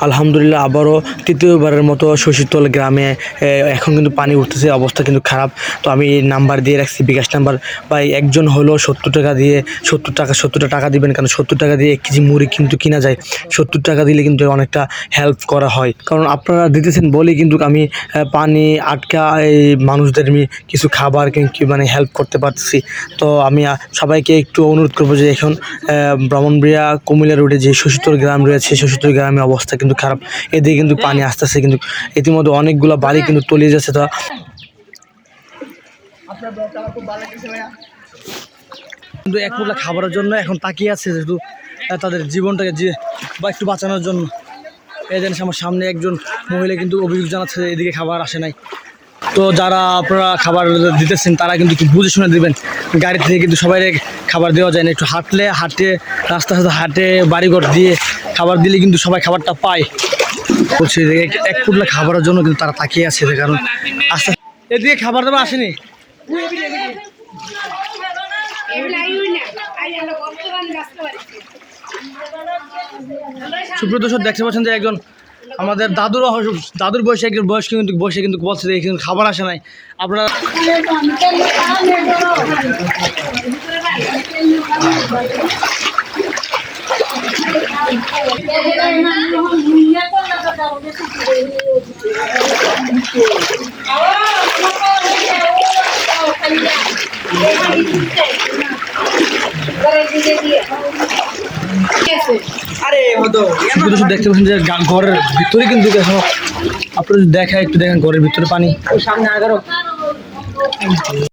আলহামদুলিল্লাহ আবারও তৃতীয়বারের মতো শশীতল গ্রামে এখন কিন্তু পানি উঠতেছে, অবস্থা কিন্তু খারাপ। তো আমি নাম্বার দিয়ে রাখছি, বিকাশ নাম্বার। ভাই একজন হলো 70 টাকা দিয়ে 70 টাকা দিবেন, কারণ 70 টাকা দিয়ে 1 কেজি মুড়ি কিন্তু কিনা যায়। 70 টাকা দিলে কিন্তু অনেকটা হেল্প করা হয়, কারণ আপনারা দিতেছেন বলেই কিন্তু আমি পানি আটকা এই মানুষদের কিছু খাবার মানে হেল্প করতে পারছি। তো আমি সবাইকে একটু অনুরোধ করবো যে এখন ব্রাহ্মণবাড়িয়া কুমিল্লা রোডে যে শশীতল গ্রাম রয়েছে, শশীতল গ্রামের অবস্থা কিন্তু খারাপ। এদিকে কিন্তু পানি আসতেছে, কিন্তু ইতিমধ্যে অনেকগুলো বাড়ি কিন্তু তলিয়ে যাচ্ছে। তা কিন্তু এক মুঠা খাবারের জন্য এখন তাকিয়ে আছে, যেহেতু তাদের জীবনটাকে বা একটু বাঁচানোর জন্য। এই জিনিস আমার সামনে একজন মহিলা কিন্তু অভিযোগ জানাচ্ছে যে এদিকে খাবার আসে নাই। তো যারা আপনারা খাবার দিতেছেন তারা কিন্তু একটু বুঝে শুনে দেবেন। গাড়ি থেকে কিন্তু সবাই খাবার দেওয়া যায় না, একটু হাঁটে রাস্তা হাঁটে বাড়িঘর দিয়ে খাবার দিলে কিন্তু সবাই খাবারটা পায়। বলছি এক ফুটলা খাবারের জন্য কিন্তু তারা তাকিয়ে আছে, কারণ আস্তে এদিকে খাবার দাবার আসেনি। সুপ্রিয় দর্শক, দেখতে পাচ্ছেন যে একজন আমাদের দাদুর বয়সে একজন বয়সে কিন্তু বলছে যে এখানে খাবার আসে নাই। আপনারা দেখতে পাচ্ছেন যে ঘরের ভিতরে কিন্তু আপনারা একটু দেখেন ঘরের ভিতরে পানি। সামনে 11